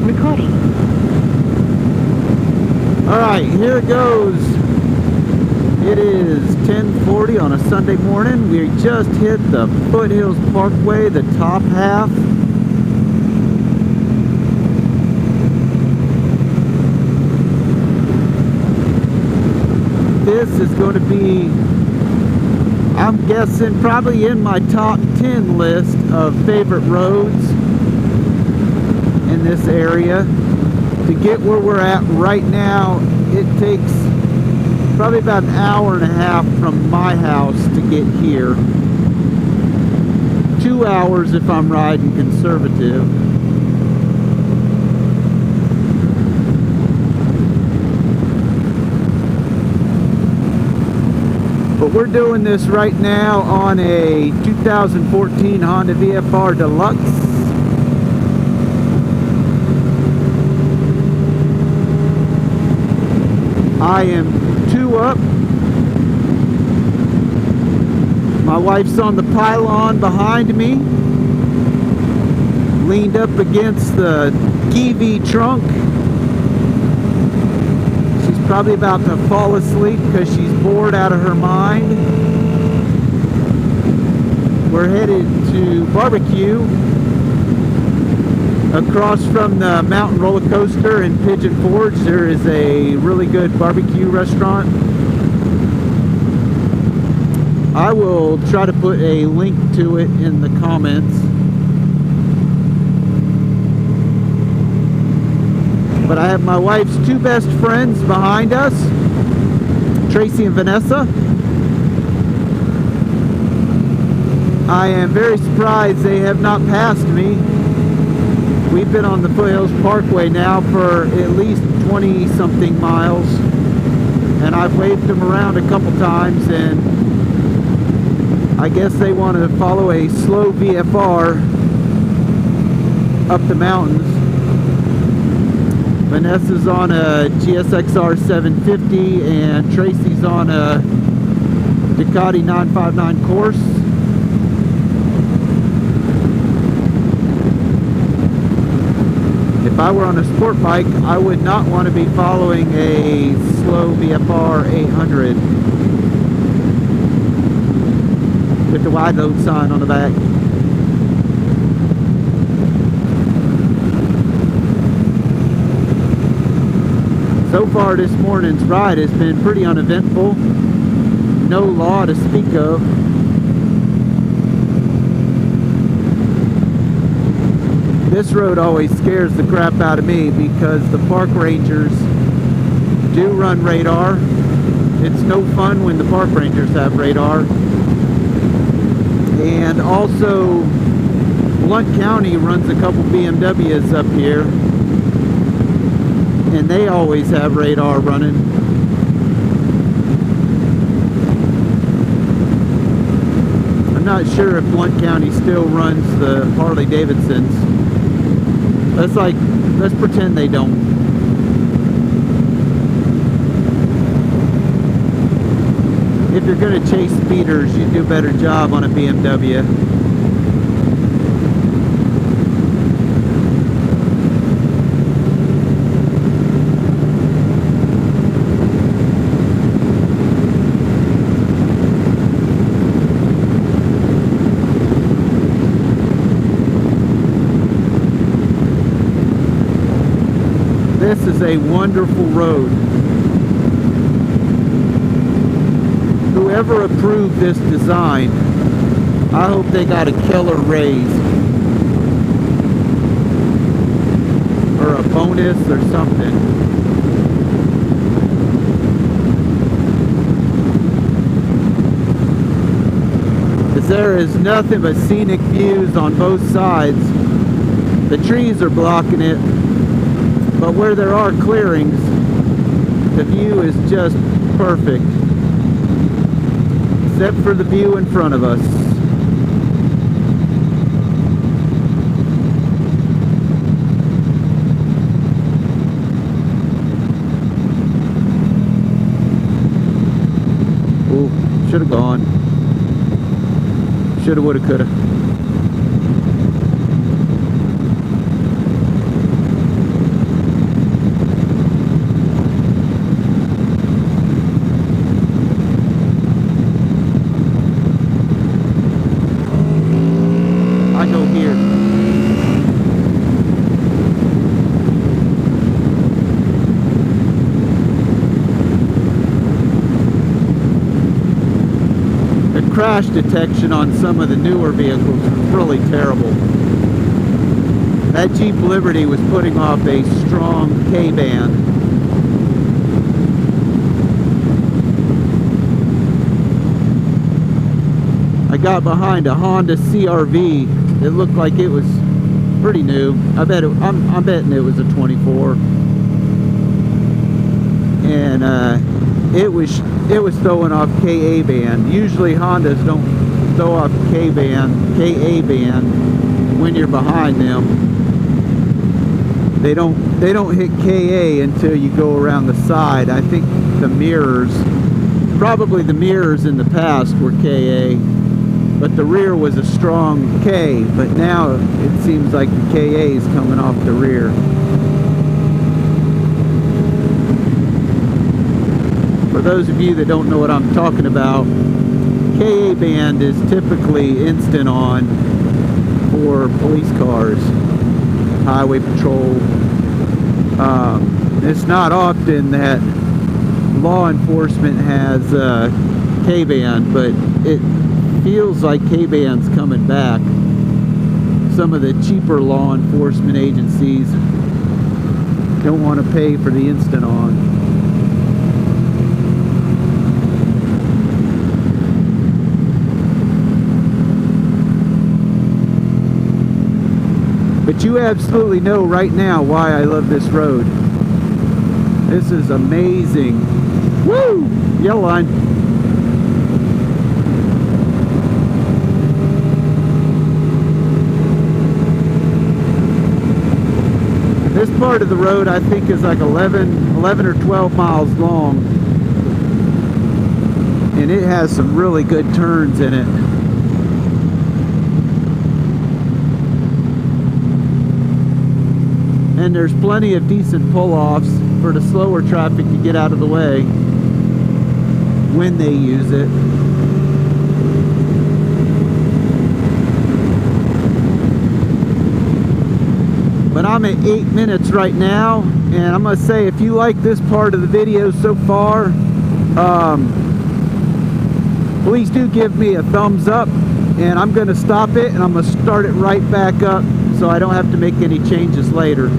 Recording. Alright, here it goes. It is 10:40 on a Sunday morning. We just hit the Foothills Parkway, the top half. This is going to be, I'm guessing, probably in my top 10 list of favorite roads in this area. To get where we're at right now, it takes probably about an hour and a half from my house to get here. 2 hours if I'm riding conservative. But we're doing this right now on a 2014 Honda VFR Deluxe. I am 2 up. My wife's on the pylon behind me, leaned up against the Kiwi trunk. She's probably about to fall asleep because she's bored out of her mind. We're headed to barbecue across from the mountain roller coaster in Pigeon Forge. There is a really good barbecue restaurant. I will try to put a link to it in the comments. But I have my wife's 2 best friends behind us, Tracy and Vanessa. I am very surprised they have not passed me. We've been on the Foothills Parkway now for at least 20-something miles, and I've waved them around a couple times, and I guess they want to follow a slow VFR up the mountains. Vanessa's on a GSXR 750, and Tracy's on a Ducati 959 course. If I were on a sport bike, I would not want to be following a slow VFR 800 with the wide load sign on the back. So far this morning's ride has been pretty uneventful. No law to speak of. This road always scares the crap out of me because the park rangers do run radar. It's no fun when the park rangers have radar. And also, Blount County runs a couple BMWs up here, and they always have radar running. I'm not sure if Blount County still runs the Harley Davidsons. Let's pretend they don't. If you're going to chase speeders, you do a better job on a BMW. This is a wonderful road. Whoever approved this design, I hope they got a killer raise or a bonus or something. Because there is nothing but scenic views on both sides. The trees are blocking it. But where there are clearings, the view is just perfect. Except for the view in front of us. Ooh, should have gone. Shoulda, woulda, coulda. crash detection on some of the newer vehicles was really terrible. That Jeep Liberty was putting off a strong K-band. I got behind a Honda CR-V. It looked like it was pretty new. I'm betting it was a 24. And it was throwing off KA band. Usually Hondas don't throw off KA band when you're behind them. They don't hit KA until you go around the side. I think the mirrors, probably the mirrors in the past were KA, but the rear was a strong K. But now it seems like the KA is coming off the rear. For those of you that don't know what I'm talking about, KA band is typically instant on for police cars, highway patrol. It's not often that law enforcement has K-band, but it feels like K-band's coming back. Some of the cheaper law enforcement agencies don't want to pay for the instant on. But you absolutely know right now why I love this road. This is amazing. Woo! Yellow line. This part of the road I think is like 11 or 12 miles long. And it has some really good turns in it. And there's plenty of decent pull-offs for the slower traffic to get out of the way when they use it. But I'm at 8 minutes right now, and I'm going to say, if you like this part of the video so far, please do give me a thumbs up, and I'm going to stop it and I'm going to start it right back up so I don't have to make any changes later.